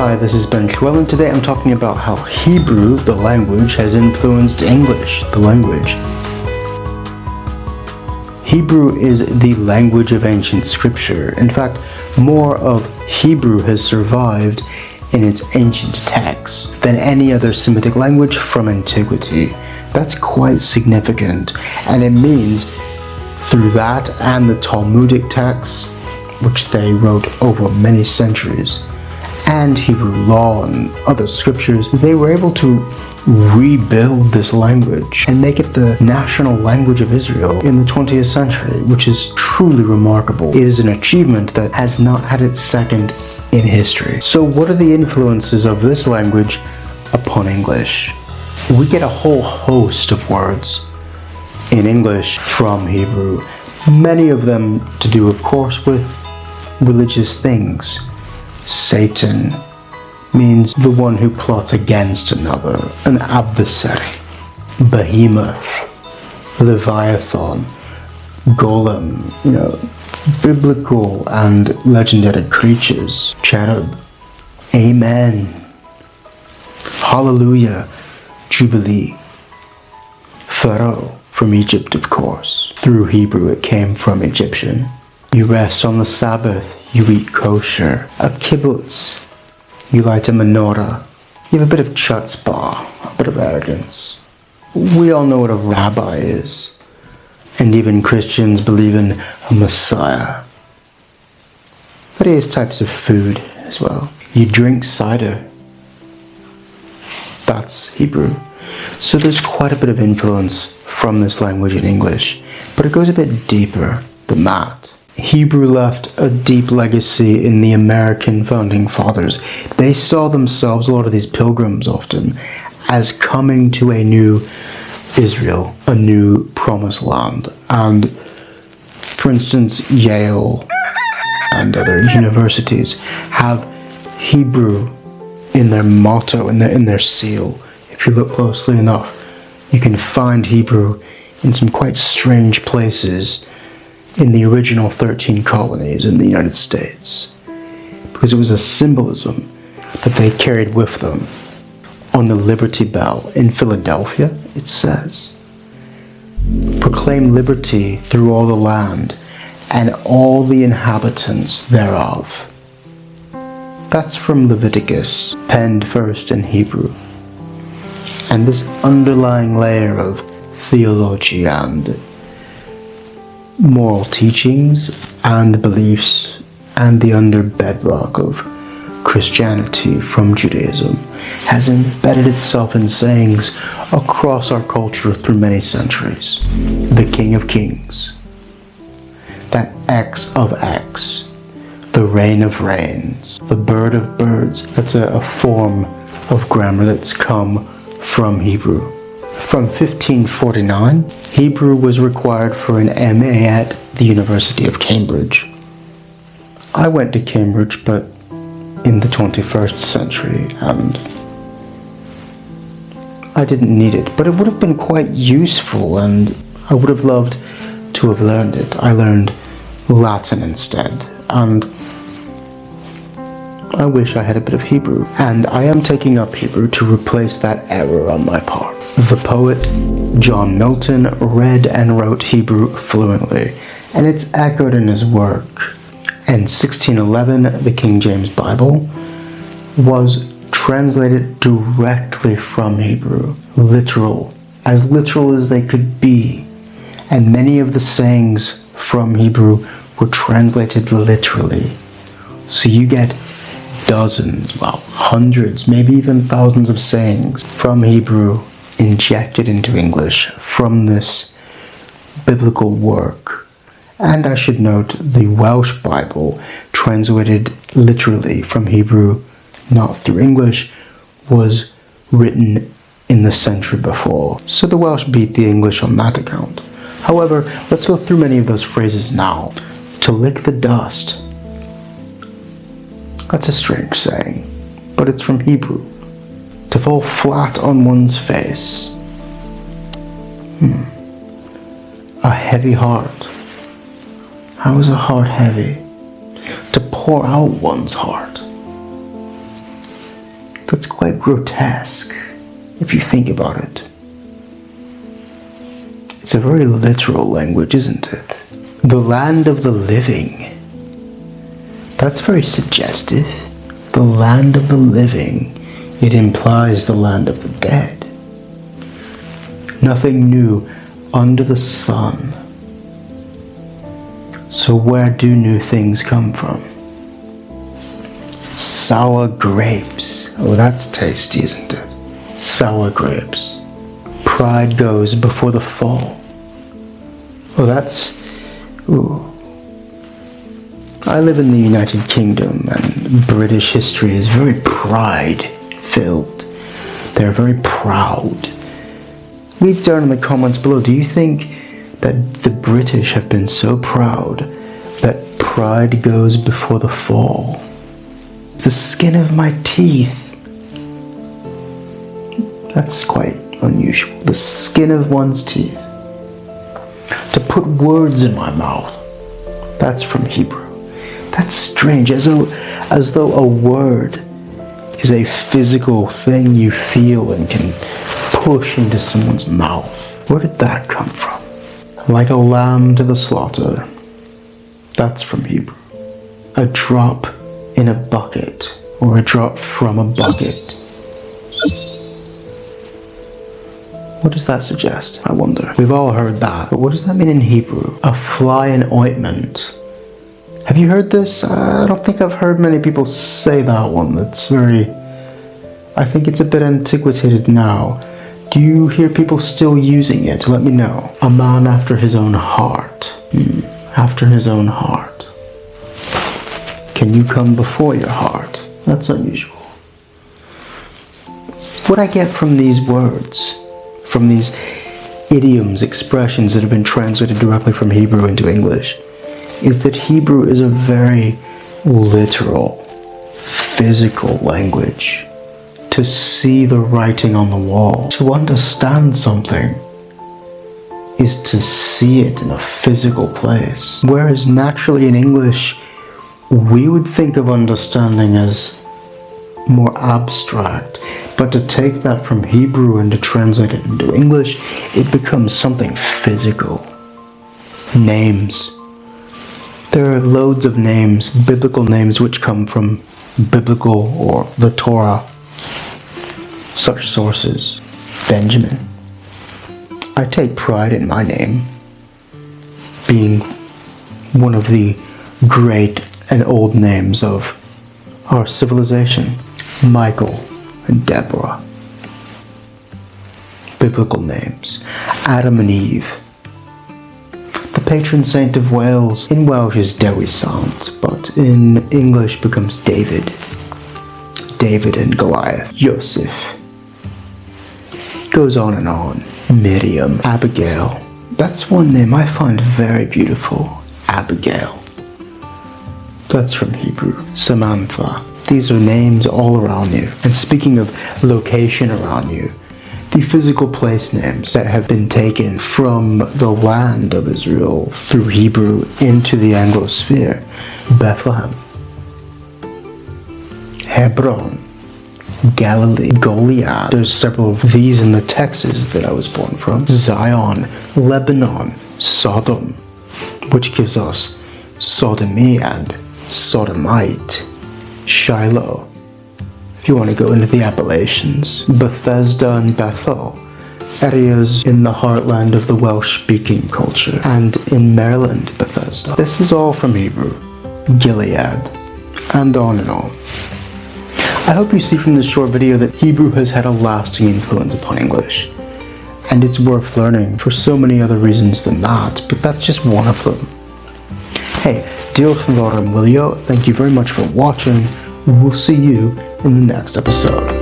Hi, this is Ben Schwell, and today I'm talking about how Hebrew, the language, has influenced English, the language. Hebrew is the language of ancient scripture. In fact, more of Hebrew has survived in its ancient texts than any other Semitic language from antiquity. That's quite significant, and it means through that and the Talmudic texts, which they wrote over many centuries, and Hebrew law and other scriptures, they were able to rebuild this language and make it the national language of Israel in the 20th century, which is truly remarkable. It is an achievement that has not had its second in history. So what are the influences of this language upon English? We get a whole host of words in English from Hebrew, many of them to do, of course, with religious things. Satan means the one who plots against another, an adversary. Behemoth, Leviathan, Golem, biblical and legendary creatures. Cherub, Amen, Hallelujah, Jubilee. Pharaoh, from Egypt, of course. Through Hebrew it came from Egyptian. You rest on the Sabbath, you eat kosher. A kibbutz, you light a menorah. You have a bit of chutzpah, a bit of arrogance. We all know what a rabbi is. And even Christians believe in a Messiah. Various types of food as well. You drink cider. That's Hebrew. So there's quite a bit of influence from this language in English, but it goes a bit deeper than that. Hebrew left a deep legacy in the American founding fathers. They saw themselves, a lot of these pilgrims often, as coming to a new Israel, a new promised land. And for instance, Yale and other universities have Hebrew in their motto, in their seal. If you look closely enough, you can find Hebrew in some quite strange places in the original 13 colonies in the United States, because it was a symbolism that they carried with them. On the Liberty Bell in Philadelphia, it says, "Proclaim liberty through all the land, and all the inhabitants thereof." That's from Leviticus, penned first in Hebrew. And this underlying layer of theology and moral teachings and beliefs and the under bedrock of Christianity from Judaism has embedded itself in sayings across our culture through many centuries. The King of Kings, that X of X, the Reign of Reigns, the Bird of Birds. That's a form of grammar that's come from Hebrew. From 1549, Hebrew was required for an MA at the University of Cambridge. I went to Cambridge, but in the 21st century, and I didn't need it, but it would have been quite useful, and I would have loved to have learned it. I learned Latin instead, and I wish I had a bit of Hebrew, and I am taking up Hebrew to replace that error on my part. The poet John Milton read and wrote Hebrew fluently, and it's echoed in his work. In 1611, the King James Bible was translated directly from Hebrew, literal as they could be, and many of the sayings from Hebrew were translated literally. So you get dozens, hundreds, maybe even thousands of sayings from Hebrew injected into English from this biblical work. And I should note, the Welsh Bible, translated literally from Hebrew, not through English, was written in the century before. So the Welsh beat the English on that account. However, let's go through many of those phrases now. To lick the dust. That's a strange saying, but it's from Hebrew. To fall flat on one's face. A heavy heart. How is a heart heavy? To pour out one's heart. That's quite grotesque, if you think about it. It's a very literal language, isn't it? The land of the living. That's very suggestive. The land of the living. It implies the land of the dead. Nothing new under the sun. So where do new things come from? Sour grapes. Oh, that's tasty, isn't it? Sour grapes. Pride goes before the fall. Oh, that's... Ooh. I live in the United Kingdom, and British history is very pride-filled. They're very proud. Leave down in the comments below, do you think that the British have been so proud that pride goes before the fall? The skin of my teeth. That's quite unusual. The skin of one's teeth. To put words in my mouth. That's from Hebrew. That's strange, as though a word is a physical thing you feel and can push into someone's mouth. Where did that come from? Like a lamb to the slaughter. That's from Hebrew. A drop in a bucket, or a drop from a bucket. What does that suggest, I wonder? We've all heard that, but what does that mean in Hebrew? A fly in ointment. Have you heard this? I don't think I've heard many people say that one. That's very... I think it's a bit antiquated now. Do you hear people still using it? Let me know. A man after his own heart. After his own heart. Can you come before your heart? That's unusual. What I get from these words, from these idioms, expressions that have been translated directly from Hebrew into English, is that Hebrew is a very literal, physical language. To see the writing on the wall, to understand something, is to see it in a physical place. Whereas naturally in English, we would think of understanding as more abstract, but to take that from Hebrew and to translate it into English, it becomes something physical. Names. There are loads of names, biblical names, which come from biblical or the Torah. Such sources. Benjamin. I take pride in my name being one of the great and old names of our civilization. Michael and Deborah. Biblical names. Adam and Eve. The patron saint of Wales. In Welsh is Dewi Sant, but in English becomes David. David and Goliath. Joseph. Goes on and on. Miriam. Abigail. That's one name I find very beautiful. Abigail. That's from Hebrew. Samantha. These are names all around you. And speaking of location around you, the physical place names that have been taken from the land of Israel through Hebrew into the Anglosphere. Bethlehem. Hebron. Galilee, Goliad. There's several of these in the Texas that I was born from. Zion, Lebanon, Sodom, which gives us sodomy and sodomite. Shiloh, if you want to go into the appellations. Bethesda and Bethel, areas in the heartland of the Welsh-speaking culture. And in Maryland, Bethesda. This is all from Hebrew. Gilead, and on and on. I hope you see from this short video that Hebrew has had a lasting influence upon English, and it's worth learning for so many other reasons than that, but that's just one of them. Hey, diolch yn fawr am wylio, thank you very much for watching, we'll see you in the next episode.